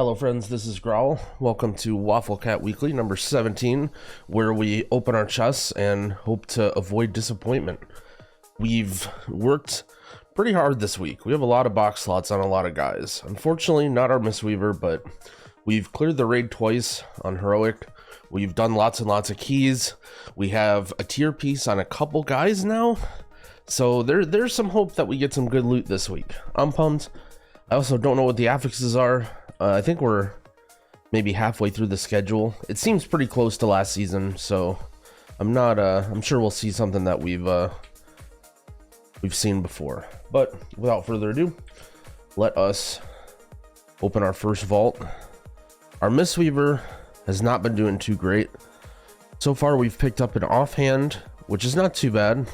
Hello friends, this is Growl. Welcome to Wafflecat Weekly number 17, where we open our chests and hope to avoid disappointment. We've worked pretty hard this week. We have a lot of box slots on a lot of guys. Unfortunately, not our mistweaver, but we've cleared the raid twice on heroic. We've done lots and lots of keys. We have a tier piece on a couple guys now. So there's some hope that we get some good loot this week. I'm pumped. I also don't know what the affixes are. I think we're maybe halfway through the schedule. It seems pretty close to last season, so I'm sure we'll see something that we've seen before. But without further ado, let us open our first vault. Our mistweaver has not been doing too great. So far we've picked up an offhand, which is not too bad,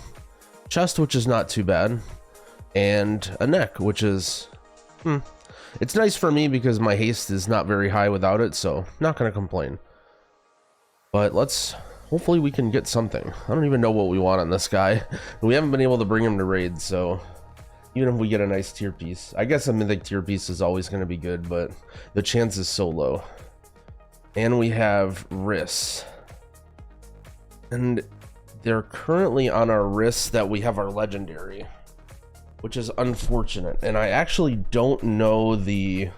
chest, which is not too bad, and a neck, which is it's nice for me because my haste is not very high without it, so not gonna complain. But hopefully we can get something. I don't even know what we want on this guy. We haven't been able to bring him to raid, so even if we get a nice tier piece, I guess a mythic tier piece is always going to be good, but the chance is so low. And we have wrists, and they're currently on our wrists that we have our legendary, which is unfortunate. And I actually don't know the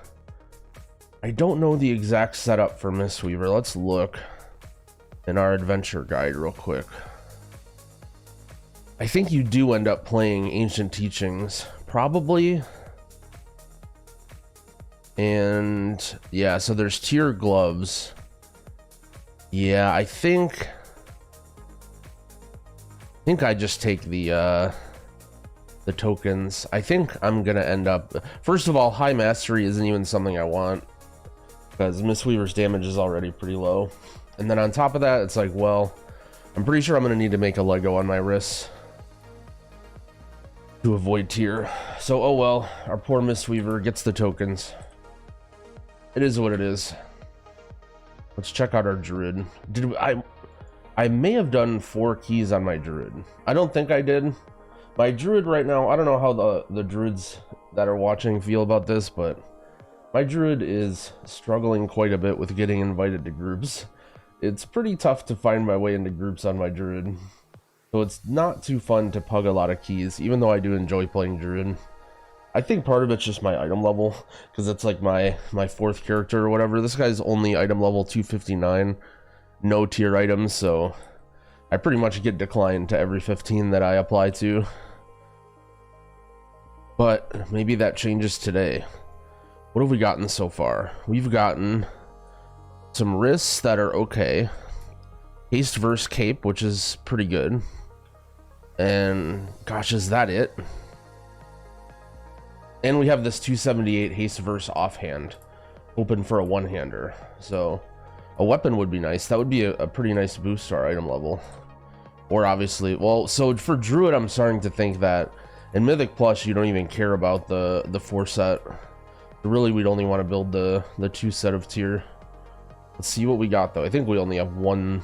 exact setup for mistweaver. Let's look in our adventure guide real quick. I think you do end up playing ancient teachings, probably. And yeah, so there's tier gloves. Yeah, I think I just take the tokens. I think I'm gonna end up, first of all, high mastery isn't even something I want because mistweaver's damage is already pretty low. And then on top of that, it's like, well, I'm pretty sure I'm gonna need to make a Lego on my wrists to avoid tier. So oh well, our poor mistweaver gets the tokens. It is what it is. Let's check out our druid. I may have done 4 keys on my druid. I don't think I did. My druid right now, I don't know how the druids that are watching feel about this, but my druid is struggling quite a bit with getting invited to groups. It's pretty tough to find my way into groups on my druid, so it's not too fun to pug a lot of keys, even though I do enjoy playing druid. I think part of it's just my item level, because it's like my 4th character or whatever. This guy's only item level 259, no tier items, so I pretty much get declined to every 15 that I apply to. But maybe that changes today. What have we gotten so far? We've gotten some wrists that are okay, haste verse cape, which is pretty good, and gosh, is that it? And we have this 278 haste verse offhand open for a one-hander, so a weapon would be nice. That would be a pretty nice boost to our item level. Or obviously, well, so for druid, I'm starting to think that in mythic plus you don't even care about the 4 set. Really, we'd only want to build the 2 set of tier. Let's see what we got though. I think we only have one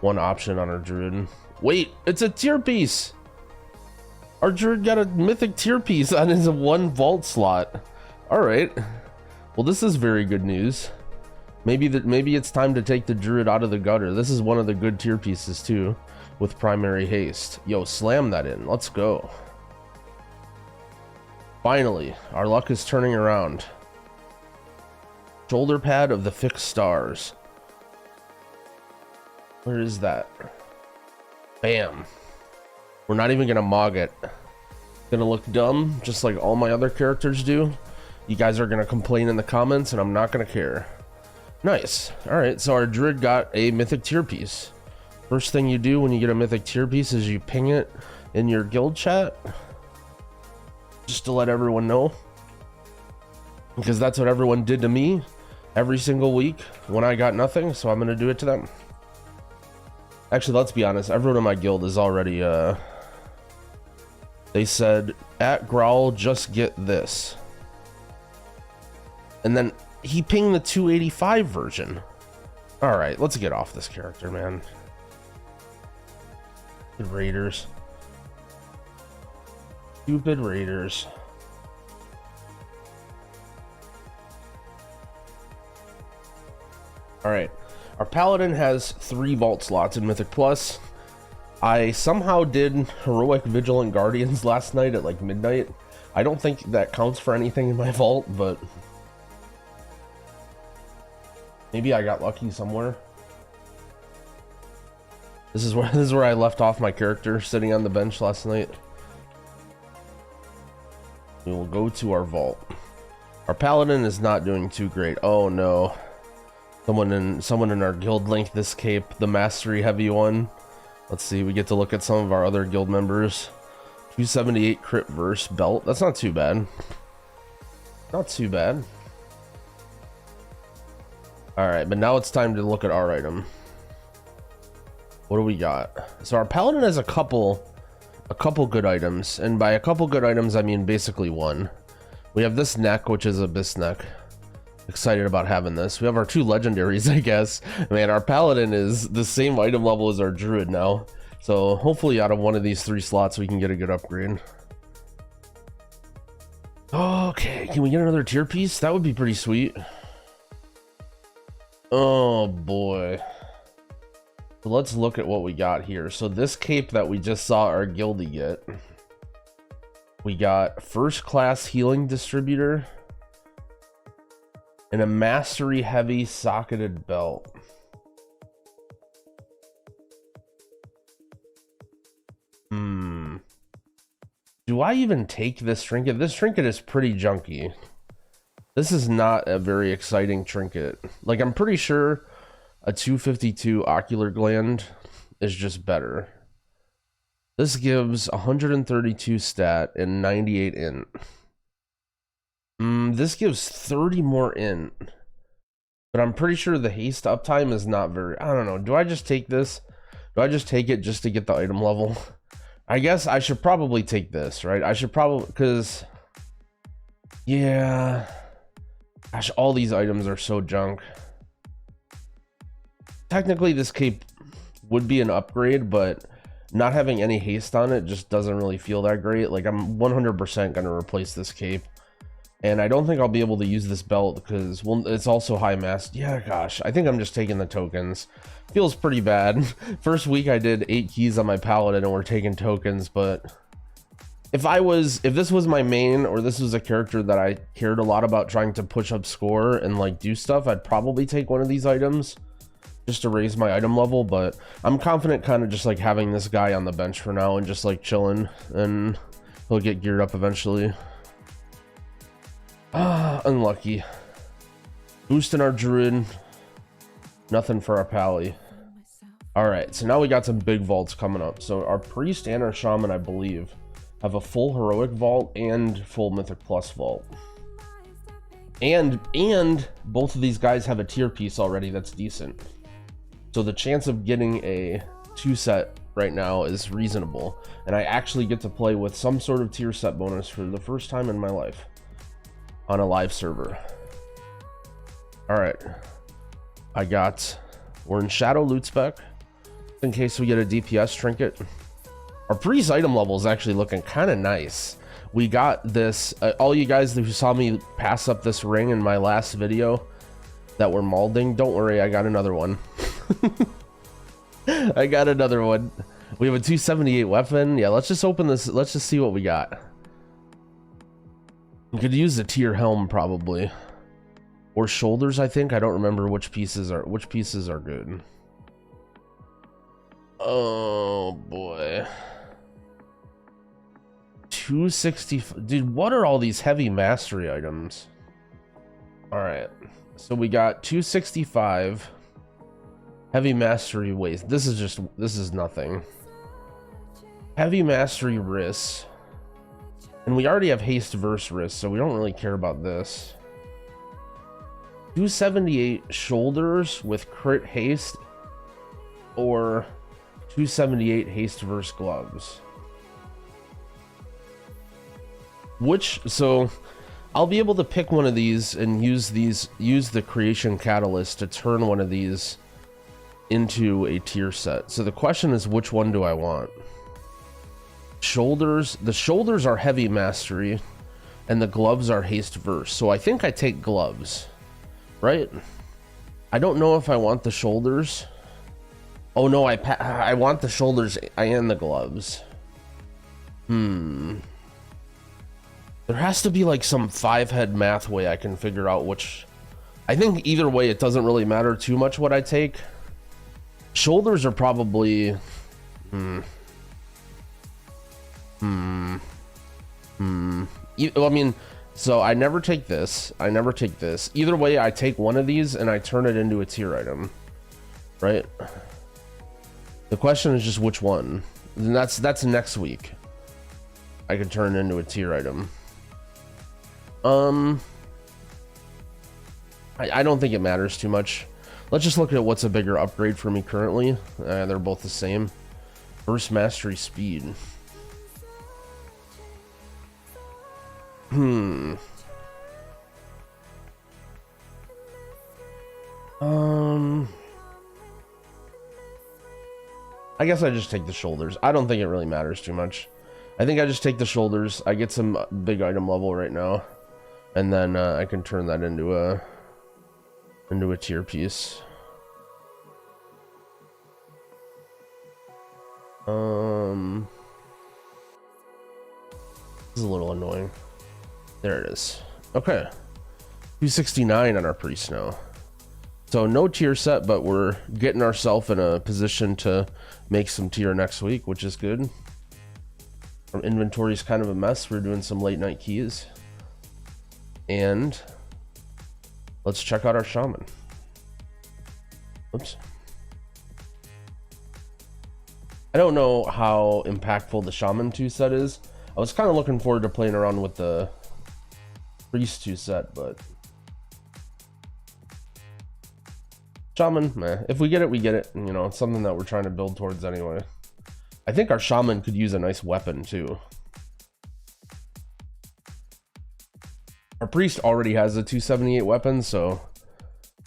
option on our druid. Wait, it's a tier piece. Our druid got a mythic tier piece on his 1 vault slot. All right, well, this is very good news. Maybe it's time to take the druid out of the gutter. This is one of the good tier pieces too, with primary haste. Yo, slam that in. Let's go. Finally, our luck is turning around. Shoulder pad of the fixed stars. Where is that? Bam. We're not even gonna mog it. Gonna look dumb, just like all my other characters do. You guys are gonna complain in the comments, and I'm not gonna care. Nice. All right, so our druid got a mythic tier piece. First thing you do when you get a mythic tier piece is you ping it in your guild chat, just to let everyone know, because that's what everyone did to me every single week when I got nothing, so I'm gonna do it to them. Actually, let's be honest, everyone in my guild is already they said at Growl just get this, and then he pinged the 285 version. All right, let's get off this character, man. The raiders, stupid raiders. All right, our Paladin has 3 vault slots in Mythic Plus. I somehow did Heroic Vigilant Guardians last night at like midnight. I don't think that counts for anything in my vault, but maybe I got lucky somewhere. This is where I left off my character sitting on the bench last night. We will go to our vault. Our Paladin is not doing too great. Oh no. Someone in our guild linked this cape, the mastery heavy one. Let's see, we get to look at some of our other guild members. 278 crit verse belt. That's not too bad. Not too bad. Alright, but now it's time to look at our item. What do we got? So our Paladin has a couple good items, and by a couple good items I mean basically one. We have this neck, which is Abyss neck. Excited about having this. We have our 2 legendaries, I guess. Man, our Paladin is the same item level as our Druid now. So hopefully out of one of these 3 slots we can get a good upgrade. Okay, can we get another tier piece? That would be pretty sweet. Oh boy. So let's look at what we got here. So this cape that we just saw our guildie get. We got first class healing distributor. And a mastery heavy socketed belt. Do I even take this trinket? This trinket is pretty junky. This is not a very exciting trinket. Like, I'm pretty sure a 252 ocular gland is just better. This gives 132 stat and 98 int. This gives 30 more int, but I'm pretty sure the haste uptime is not very. I don't know. Do I just take this? Do I just take it just to get the item level? I guess I should probably take this, right? I should probably, because yeah, gosh, all these items are so junk. Technically this cape would be an upgrade, but not having any haste on it just doesn't really feel that great. Like, I'm 100% gonna replace this cape. And I don't think I'll be able to use this belt because, well, it's also high mass. Yeah, gosh, I think I'm just taking the tokens. Feels pretty bad. First week I did 8 keys on my Paladin and we're taking tokens, but if this was my main, or this was a character that I cared a lot about trying to push up score and like do stuff, I'd probably take one of these items just to raise my item level. But I'm confident kind of just like having this guy on the bench for now and just like chilling, and he'll get geared up eventually. Unlucky. Boosting our Druid. Nothing for our Pally. Alright, so now we got some big vaults coming up. So our Priest and our Shaman, I believe, have a full Heroic vault and full Mythic Plus vault. And both of these guys have a tier piece already that's decent. So the chance of getting a 2 set right now is reasonable. And I actually get to play with some sort of tier set bonus for the first time in my life. On a live server. Alright. We're in Shadow loot spec, in case we get a DPS trinket. Our Priest item level is actually looking kind of nice. We got this, all you guys who saw me pass up this ring in my last video that were molding, don't worry, I got another one. I got another one. We have a 278 weapon. Yeah, let's just open this. Let's just see what we got. We could use the tier helm probably, or shoulders. I think I don't remember which pieces are good. Oh boy, 260. Dude, what are all these heavy mastery items? All right, so we got 265 heavy mastery waist. This is nothing. Heavy mastery wrists. And we already have haste verse wrist, so we don't really care about this. 278 shoulders with crit haste, or 278 haste verse gloves. So I'll be able to pick one of these and use the creation catalyst to turn one of these into a tier set. So the question is, which one do I want? Shoulders. The shoulders are heavy mastery and the gloves are haste verse. So I think I take gloves, right? I don't know if I want the shoulders. Oh no, I want the shoulders and the gloves. There has to be like some 5-head math way I can figure out which. I think either way it doesn't really matter too much what I take. Shoulders are probably I mean, so I never take this. I never take this. Either way, I take one of these and I turn it into a tier item, right? The question is just which one. And that's next week. I could turn it into a tier item. I don't think it matters too much. Let's just look at what's a bigger upgrade for me currently. They're both the same. Burst mastery speed. I guess I just take the shoulders. I don't think it really matters too much. I think I just take the shoulders. I get some big item level right now, and then I can turn that into a tier piece. This is a little annoying. There it is. Okay, 269 on our priest now. So no tier set, but we're getting ourselves in a position to make some tier next week, which is good. Our inventory is kind of a mess. We're doing some late night keys. And let's check out our shaman. Oops. I don't know how impactful the shaman 2 set is. I was kind of looking forward to playing around with the priest 2 set, but shaman, meh. If we get it, we get it. You know, it's something that we're trying to build towards anyway. I think our shaman could use a nice weapon too. Our priest already has a 278 weapon, so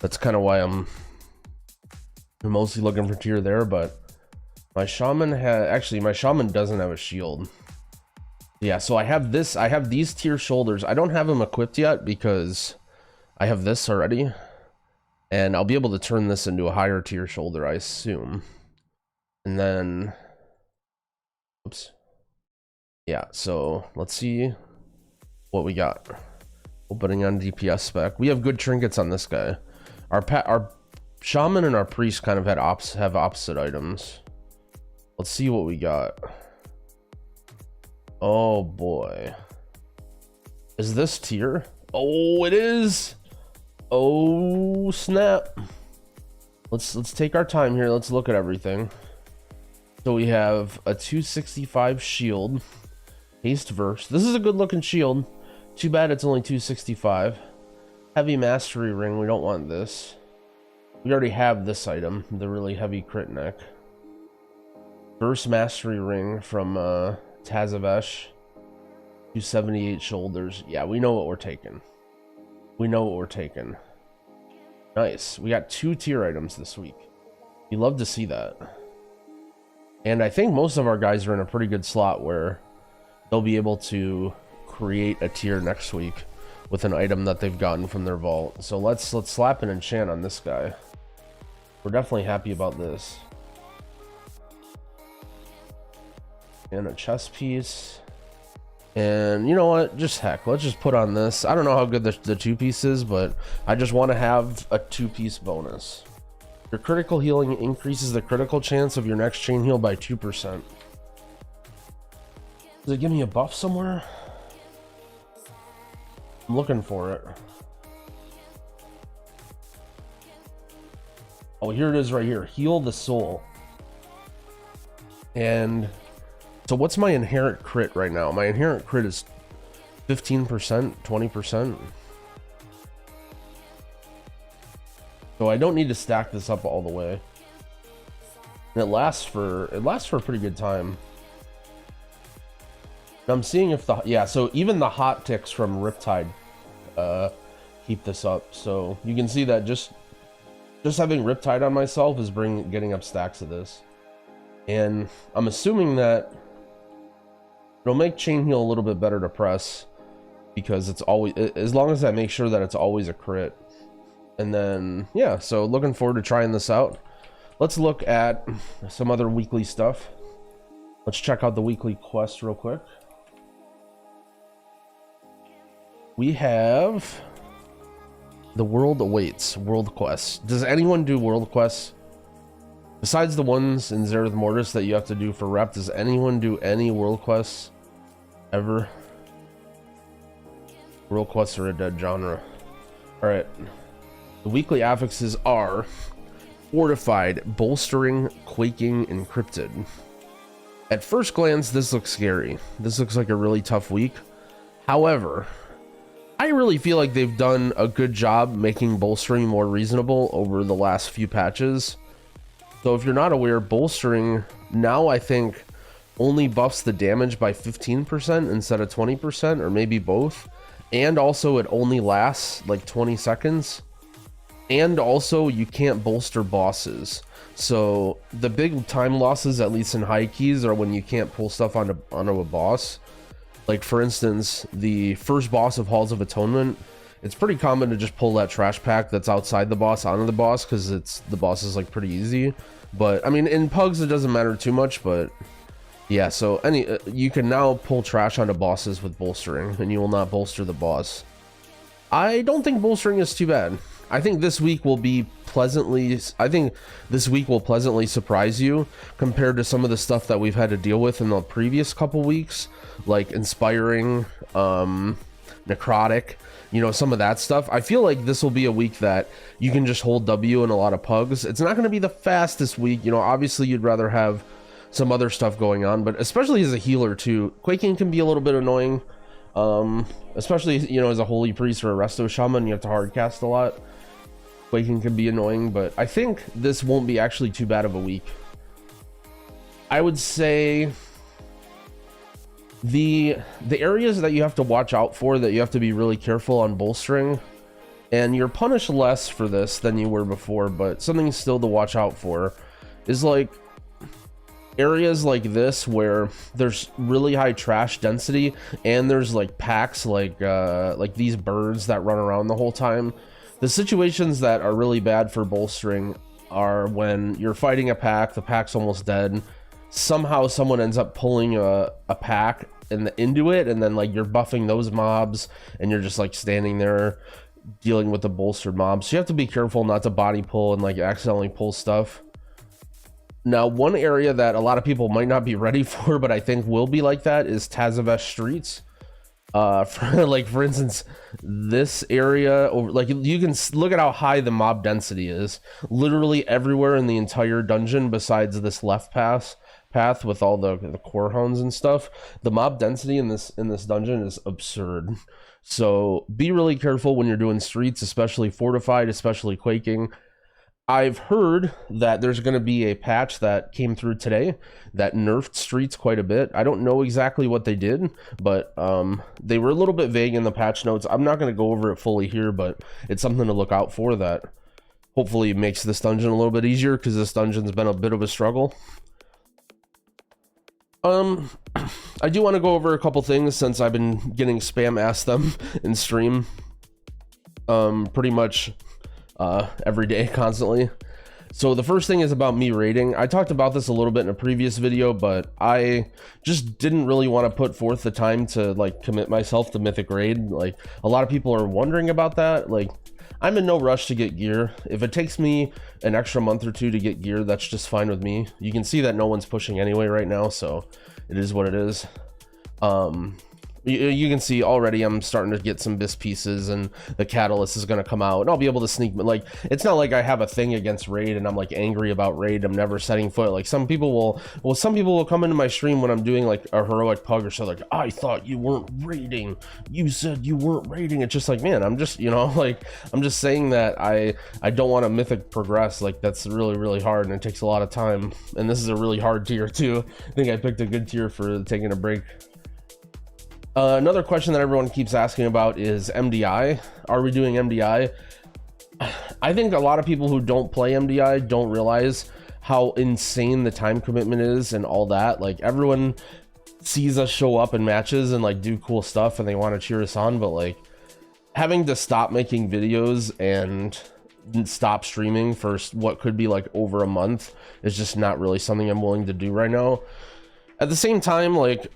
that's kind of why I'm mostly looking for tier there. But my shaman my shaman doesn't have a shield. Yeah, so I have this. I have these tier shoulders. I don't have them equipped yet because I have this already. And I'll be able to turn this into a higher tier shoulder, I assume. And then, oops. Yeah, so let's see what we got. Opening on DPS spec. We have good trinkets on this guy. Our shaman and our priest kind of have opposite items. Let's see what we got. Oh boy. Is this tier? Oh, it is. Oh snap. Let's take our time here. Let's look at everything. So we have a 265 shield, haste verse. This is a good looking shield. Too bad it's only 265. Heavy mastery ring. We don't want this. We already have this item, the really heavy crit neck. Burst mastery ring from Tazavesh. 278 shoulders. Yeah, we know what we're taking. We know what we're taking. Nice. We got 2 tier items this week. You love to see that. And I think most of our guys are in a pretty good slot where they'll be able to create a tier next week with an item that they've gotten from their vault. So let's slap an enchant on this guy. We're definitely happy about this. And a chest piece. And you know what, just heck, let's just put on this. I don't know how good the 2-piece is, but I just want to have a 2-piece bonus. Your critical healing increases the critical chance of your next chain heal by 2%. Does it give me a buff somewhere? I'm looking for it. Oh, here it is right here. Heal the soul. And so what's my inherent crit right now? My inherent crit is 15%, 20%. So I don't need to stack this up all the way. And it lasts for a pretty good time. And I'm seeing if so even the hot ticks from Riptide keep this up. So you can see that just having Riptide on myself is getting up stacks of this. And I'm assuming that it'll make chain heal a little bit better to press because it's always, as long as I make sure that it's always a crit, And then, yeah, so looking forward to trying this out. Let's look at some other weekly stuff. Let's check out the weekly quest real quick. We have The World Awaits, World Quests. Does anyone do World Quests? Besides the ones in Zereth Mortis that you have to do for rep, does anyone do any World Quests ever? World Quests are a dead genre. Alright. The weekly affixes are Fortified, Bolstering, Quaking, Encrypted. At first glance, this looks scary. This looks like a really tough week. However, I really feel like they've done a good job making bolstering more reasonable over the last few patches. So if you're not aware, bolstering now I think only buffs the damage by 15% instead of 20%, or maybe both. And also it only lasts like 20 seconds. And also you can't bolster bosses. So the big time losses, at least in high keys, are when you can't pull stuff onto a boss. Like for instance, the first boss of Halls of Atonement, it's pretty common to just pull that trash pack that's outside the boss onto the boss, because the boss is like pretty easy. But I mean, in pugs it doesn't matter too much, but yeah, so you can now pull trash onto bosses with bolstering, and you will not bolster the boss. I don't think bolstering is too bad. I think this week will pleasantly surprise you compared to some of the stuff that we've had to deal with in the previous couple weeks, like inspiring, necrotic, you know, some of that stuff. I feel like this will be a week that you can just hold W in a lot of pugs. It's not going to be the fastest week, you know, obviously you'd rather have some other stuff going on, but especially as a healer too, quaking can be a little bit annoying, especially, you know, as a holy priest or a resto shaman, you have to hard cast a lot. Quaking can be annoying, but I think this won't be actually too bad of a week. I would say the areas that you have to watch out for, that you have to be really careful on bolstering, and you're punished less for this than you were before, but something still to watch out for, is like areas like this where there's really high trash density, and there's like packs like these birds that run around the whole time. The situations that are really bad for bolstering are when you're fighting a pack, the pack's almost dead, somehow someone ends up pulling a pack into it, and then like you're buffing those mobs, and you're just like standing there dealing with the bolstered mobs. So you have to be careful not to body pull and like accidentally pull stuff. Now, one area that a lot of people might not be ready for, but I think will be like that, is Tazavesh streets. For instance, this area, like you can look at how high the mob density is. Literally everywhere in the entire dungeon, besides this left path with all the core hounds and stuff, the mob density in this dungeon is absurd. So be really careful when you're doing streets, especially fortified, especially quaking. I've heard that there's going to be a patch that came through today that nerfed streets quite a bit. I don't know exactly what they did, but they were a little bit vague in the patch notes. I'm not going to go over it fully here, but it's something to look out for that hopefully makes this dungeon a little bit easier, because this dungeon's been a bit of a struggle. I do want to go over a couple things, since I've been getting spam asked them in stream pretty much every day, constantly. So the first thing is about me raiding. I talked about this a little bit in a previous video, but I just didn't really want to put forth the time to like commit myself to mythic raid. Like a lot of people are wondering about that. Like I'm in no rush to get gear. If it takes me an extra month or two to get gear, that's just fine with me. You can see that no one's pushing anyway right now, so it is what it is. You can see already I'm starting to get some bis pieces, and the catalyst is going to come out, and I'll be able to sneak. Like, it's not like I have a thing against raid and I'm like angry about raid. I'm never setting foot. Like some people will come into my stream when I'm doing like a heroic pug or so, like, I thought you weren't raiding, you said you weren't raiding. It's just like, man, I'm just, you know, like I'm just saying that I don't want to mythic progress. Like that's really, really hard, and it takes a lot of time, and this is a really hard tier too. I think I picked a good tier for taking a break. Another question that everyone keeps asking about is MDI. Are we doing MDI? I think a lot of people who don't play MDI don't realize how insane the time commitment is and all that. Like everyone sees us show up in matches and like do cool stuff, and they want to cheer us on, but like having to stop making videos and stop streaming for what could be like over a month is just not really something I'm willing to do right now. At the same time, like,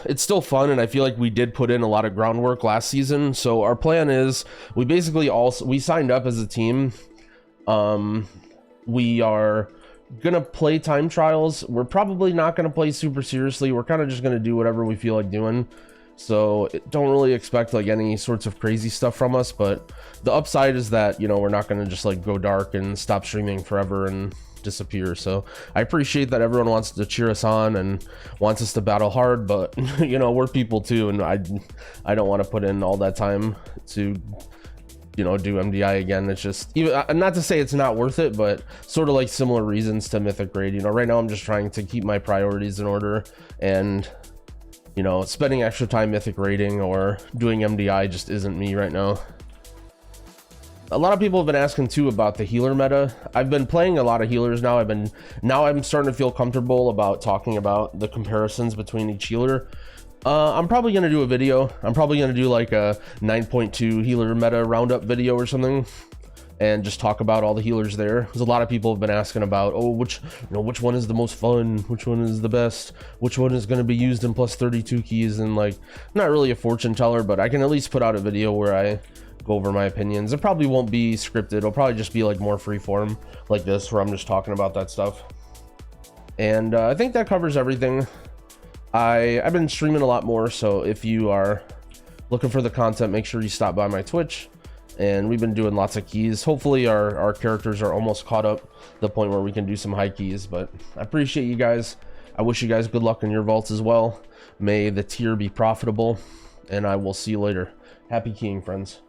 it's still fun, and I feel like we did put in a lot of groundwork last season. So our plan is we basically we signed up as a team. We are gonna play time trials. We're probably not gonna play super seriously. We're kind of just gonna do whatever we feel like doing. So don't really expect like any sorts of crazy stuff from us, but the upside is that, you know, we're not going to just like go dark and stop streaming forever and disappear. So I appreciate that everyone wants to cheer us on and wants us to battle hard, but you know, we're people too, and I don't want to put in all that time to, you know, do MDI again. It's just, even not to say it's not worth it, but sort of like similar reasons to Mythic Raid. You know, right now I'm just trying to keep my priorities in order, and you know, spending extra time Mythic raiding or doing MDI just isn't me right now. A lot of people have been asking too about the healer meta. I've been playing a lot of healers now. I'm starting to feel comfortable about talking about the comparisons between each healer. I'm probably going to do a video. I'm probably going to do like a 9.2 healer meta roundup video or something, and just talk about all the healers there, because a lot of people have been asking about, oh, which one is the most fun, which one is the best, which one is going to be used in plus 32 keys. And like, I'm not really a fortune teller, but I can at least put out a video where I go over my opinions. It probably won't be scripted. It'll probably just be like more freeform like this, where I'm just talking about that stuff. And I think that covers everything. I've been streaming a lot more, so if you are looking for the content, make sure you stop by my Twitch. And we've been doing lots of keys. Hopefully our characters are almost caught up to the point where we can do some high keys. But I appreciate you guys. I wish you guys good luck in your vaults as well. May the tier be profitable, and I will see you later. Happy keying, friends.